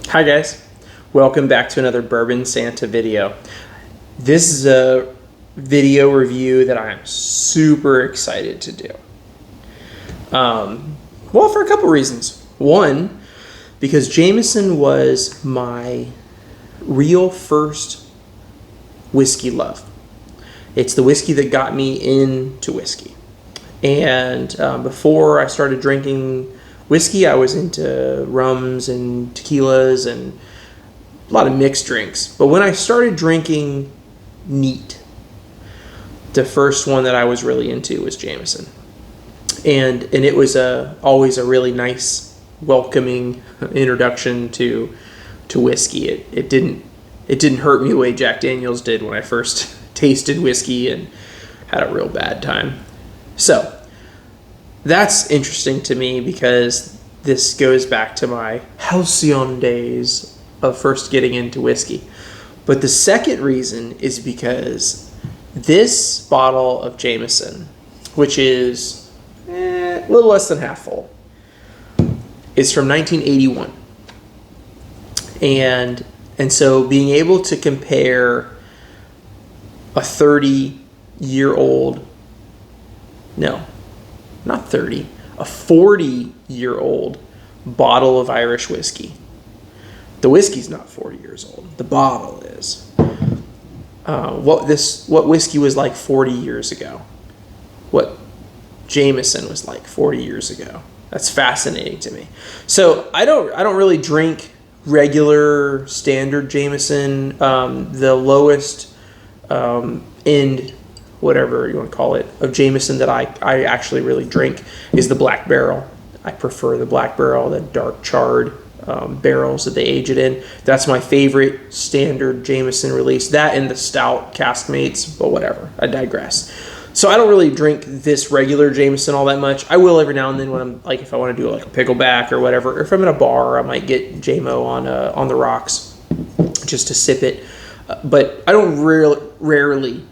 Hi guys, welcome back to another Bourbon Santa video. This is a video review that I am super excited to do. Well, for a couple reasons. One, because Jameson was my real first whiskey love. It's the whiskey that got me into whiskey. And before I started drinking whiskey, I was into rums and tequilas and a lot of mixed drinks. But when I started drinking neat, the first one that I was really into was Jameson. And it was always a really nice, welcoming introduction to whiskey. It didn't hurt me the way Jack Daniels did when I first tasted whiskey and had a real bad time. So that's interesting to me because this goes back to my halcyon days of first getting into whiskey. But the second reason is because this bottle of Jameson, which is a little less than half full, is from 1981. And so being able to compare a 30-year-old, no, not 30, a 40-year-old bottle of Irish whiskey. The whiskey's not 40 years old. The bottle is. What whiskey was like 40 years ago. What Jameson was like 40 years ago. That's fascinating to me. So I don't really drink regular standard Jameson. The lowest end, whatever you want to call it, of Jameson that I actually really drink is the Black Barrel. I prefer the Black Barrel, the dark charred barrels that they age it in. That's my favorite standard Jameson release. That and the stout Caskmates, but whatever. I digress. So I don't really drink this regular Jameson all that much. I will every now and then when I'm like, if I want to do like a pickleback or whatever, or if I'm in a bar, I might get JMO on the rocks just to sip it. But I don't rarely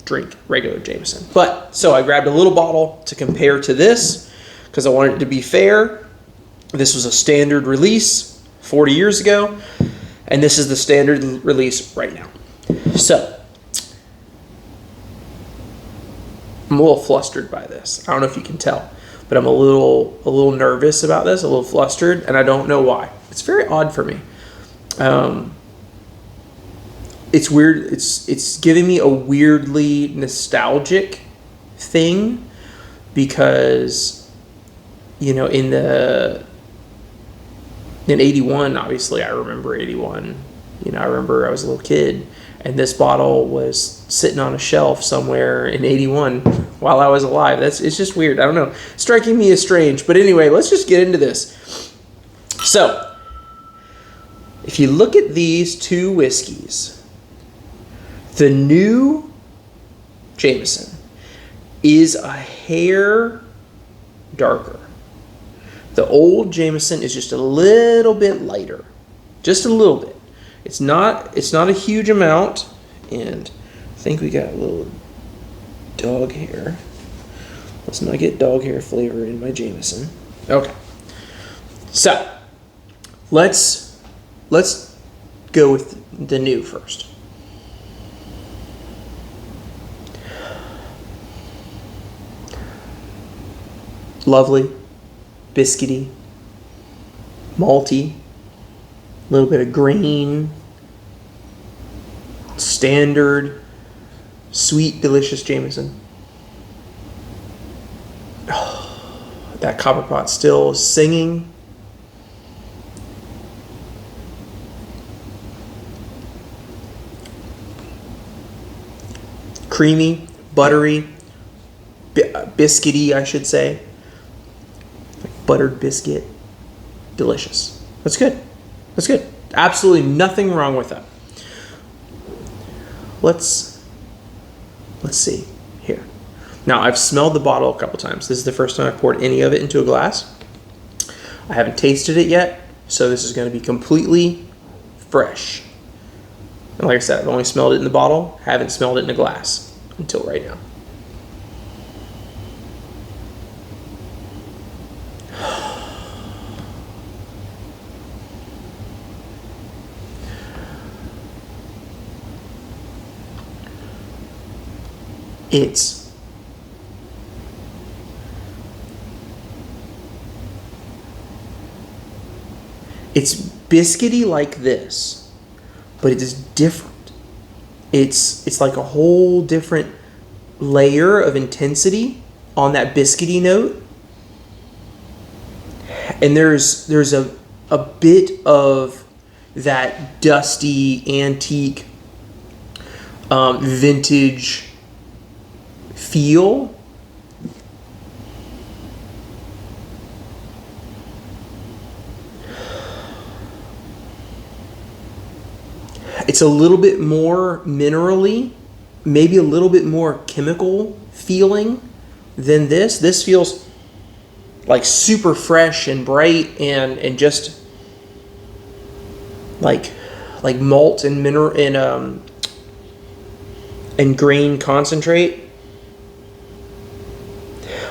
drink regular Jameson. But so I grabbed a little bottle to compare to this because I wanted it to be fair. This was a standard release 40 years ago, and this is the standard release right now. So I'm a little flustered by this. I don't know if you can tell, but I'm a little nervous about this, a little flustered, and I don't know why. It's very odd for me. It's weird. It's giving me a weirdly nostalgic thing because, you know, in 81, obviously I remember 81. You know, I remember I was a little kid and this bottle was sitting on a shelf somewhere in 81 while I was alive. It's just weird. I don't know. Striking me as strange. But anyway, let's just get into this. So, if you look at these two whiskeys, the new Jameson is a hair darker. The old Jameson is just a little bit lighter. Just a little bit. It's not a huge amount, and I think we got a little dog hair. Let's not get dog hair flavor in my Jameson. Okay. So, let's go with the new first. Lovely, biscuity, malty, a little bit of grain, standard, sweet, delicious Jameson. Oh, that copper pot still singing. Creamy, buttery, biscuity, I should say. Buttered biscuit. Delicious. That's good. That's good. Absolutely nothing wrong with that. Let's see here. Now, I've smelled the bottle a couple times. This is the first time I've poured any of it into a glass. I haven't tasted it yet, so this is going to be completely fresh. And like I said, I've only smelled it in the bottle, haven't smelled it in a glass until right now. It's biscuity like this, but it is different. It's like a whole different layer of intensity on that biscuity note. And there's a bit of that dusty, antique, vintage feel. It's a little bit more minerally, maybe a little bit more chemical feeling than this. This feels like super fresh and bright and just like malt and mineral and grain concentrate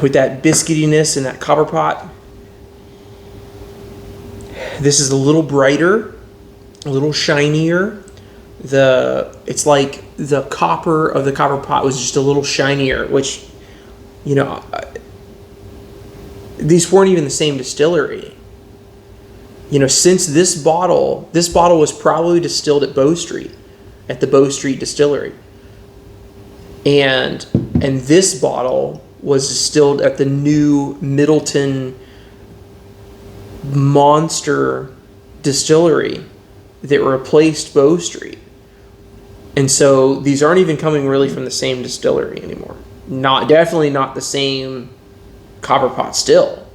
with that biscuitiness and that copper pot. This is a little brighter, a little shinier. It's like the copper of the copper pot was just a little shinier, which, you know, these weren't even the same distillery. You know, since this bottle was probably distilled at Bow Street, at the Bow Street Distillery. And this bottle was distilled at the new Middleton monster distillery that replaced Bow Street. And so these aren't even coming really from the same distillery anymore. Definitely not the same copper pot still.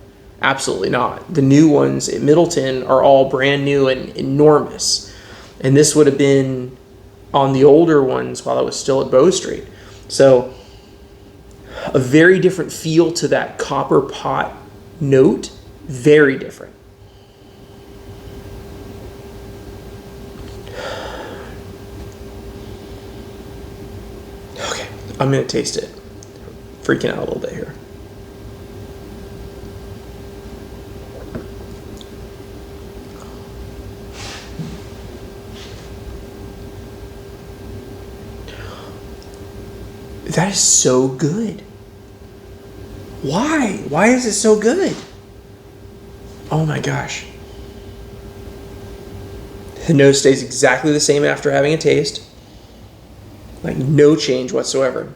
Absolutely not. The new ones at Middleton are all brand new and enormous. And this would have been on the older ones while it was still at Bow Street. So a very different feel to that copper pot note. Very different. Okay, I'm going to taste it. Freaking out a little bit here. That is so good. Why? Why is it so good? Oh my gosh. The nose stays exactly the same after having a taste. Like no change whatsoever.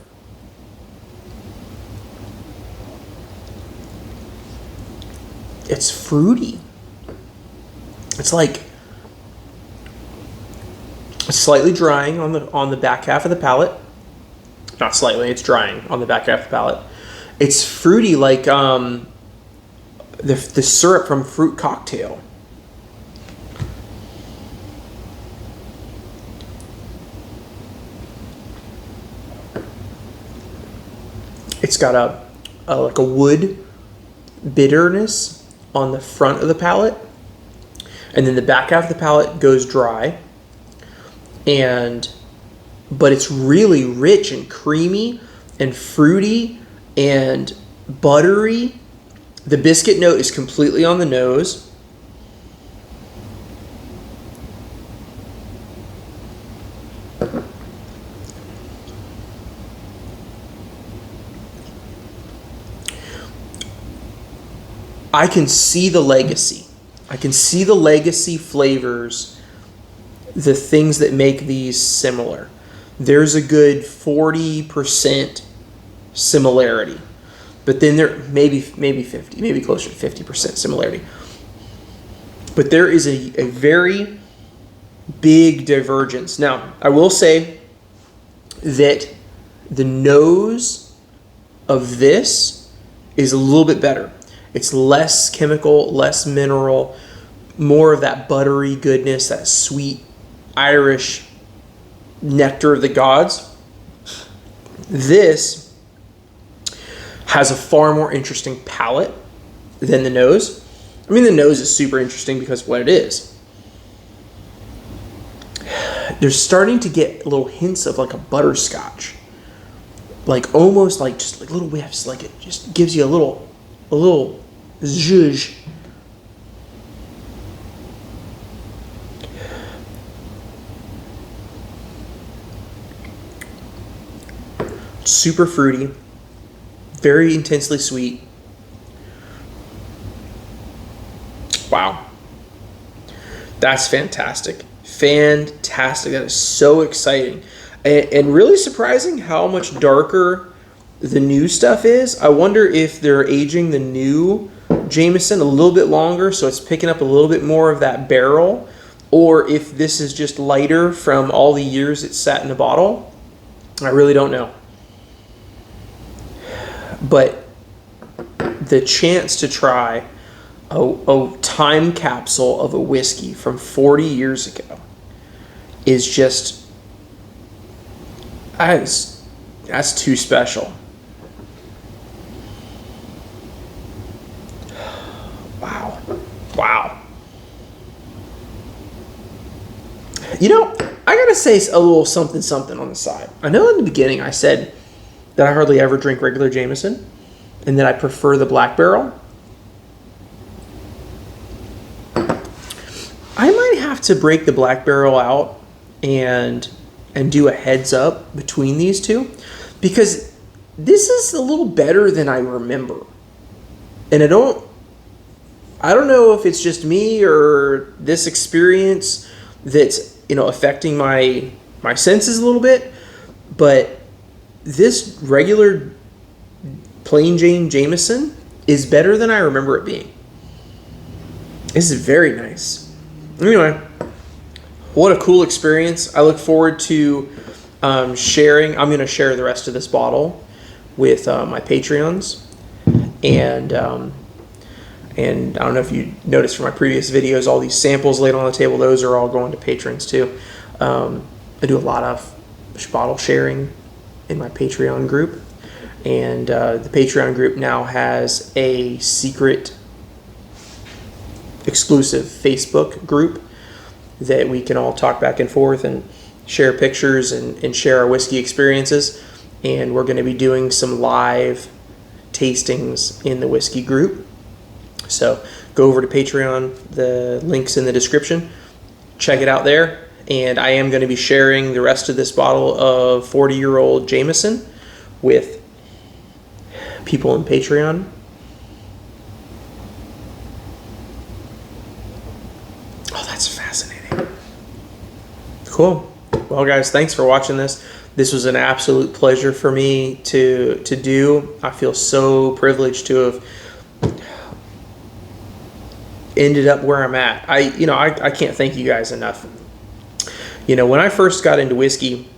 It's fruity. It's like slightly drying on the back half of the palate. Not slightly, it's drying on the back half of the palate. It's fruity like the syrup from Fruit Cocktail. It's got a like a wood bitterness on the front of the palate, and then the back half of the palate goes dry, but it's really rich and creamy and fruity and buttery. The biscuit note is completely on the nose. I can see the legacy. I can see the legacy flavors, the things that make these similar. There's a good 40% similarity. But then there maybe 50, maybe closer to 50% similarity. But there is a very big divergence. Now, I will say that the nose of this is a little bit better. It's less chemical, less mineral, more of that buttery goodness, that sweet Irish nectar of the gods. This has a far more interesting palate than the nose. I mean, the nose is super interesting because of what it is. They're starting to get little hints of like a butterscotch. Like almost like just like little whiffs. Like it just gives you a little zhuzh. super fruity, very intensely sweet. Wow. That's fantastic. Fantastic. That is so exciting. And really surprising how much darker the new stuff is. I wonder if they're aging the new Jameson a little bit longer, so it's picking up a little bit more of that barrel, or if this is just lighter from all the years it sat in the bottle. I really don't know. But the chance to try a time capsule of a whiskey from 40 years ago is just, that's too special. Wow. Wow. You know, I gotta say a little something something on the side. I know in the beginning I said that I hardly ever drink regular Jameson and that I prefer the Black Barrel. I might have to break the Black Barrel out and do a heads up between these two, because this is a little better than I remember. And I don't know if it's just me or this experience that's, you know, affecting my senses a little bit, but this regular plain Jane Jameson is better than I remember it being. This is very nice. Anyway, what a cool experience. I look forward to sharing. I'm going to share the rest of this bottle with my Patreons. And I don't know if you noticed from my previous videos, all these samples laid on the table, those are all going to patrons too. I do a lot of bottle sharing in my Patreon group. And the Patreon group now has a secret exclusive Facebook group that we can all talk back and forth and share pictures and share our whiskey experiences. And we're going to be doing some live tastings in the whiskey group. So go over to Patreon, the link's in the description. Check it out there. And I am going to be sharing the rest of this bottle of 40-year-old Jameson with people in Patreon. Oh, that's fascinating. Cool. Well, guys, thanks for watching this. This was an absolute pleasure for me to do. I feel so privileged to have ended up where I'm at. I can't thank you guys enough. You know, when I first got into whiskey,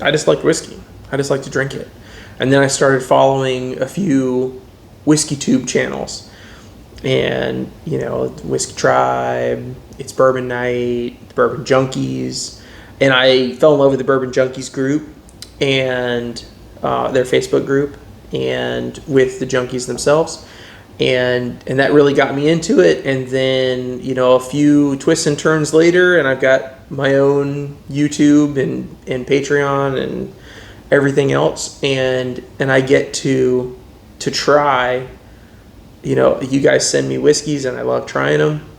I just liked whiskey. I just liked to drink it. And then I started following a few whiskey tube channels. And, you know, Whiskey Tribe, It's Bourbon Night, the Bourbon Junkies. And I fell in love with the Bourbon Junkies group and their Facebook group, and with the Junkies themselves. And that really got me into it. And then, you know, a few twists and turns later, and I've got my own YouTube and Patreon and everything else. And I get to try, you know, you guys send me whiskeys and I love trying them.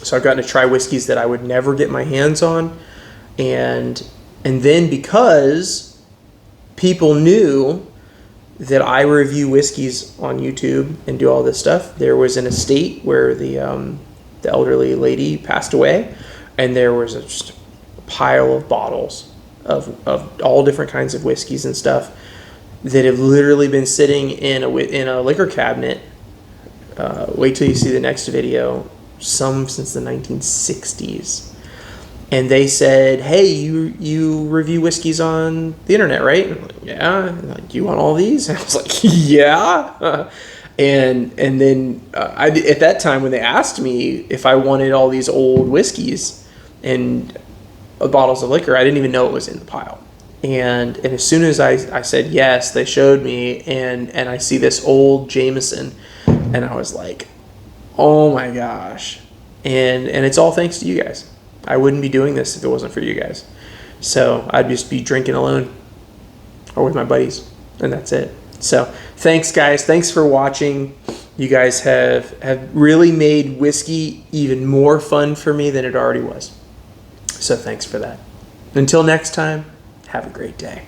So I've gotten to try whiskeys that I would never get my hands on. And then because people knew that I review whiskeys on YouTube and do all this stuff, there was an estate where the elderly lady passed away, and there was just a pile of bottles of all different kinds of whiskeys and stuff that have literally been sitting in a liquor cabinet. Wait till you see the next video. Some since the 1960s. And they said, "Hey, you review whiskeys on the internet, right?" And I'm like, "Yeah." And like, "Do you want all these?" And I was like, "Yeah." And then at that time when they asked me if I wanted all these old whiskeys and bottles of liquor, I didn't even know it was in the pile. And as soon as I said yes, they showed me, and I see this old Jameson, and I was like, "Oh my gosh!" And it's all thanks to you guys. I wouldn't be doing this if it wasn't for you guys. So I'd just be drinking alone or with my buddies, and that's it. So thanks, guys. Thanks for watching. You guys have really made whiskey even more fun for me than it already was. So thanks for that. Until next time, have a great day.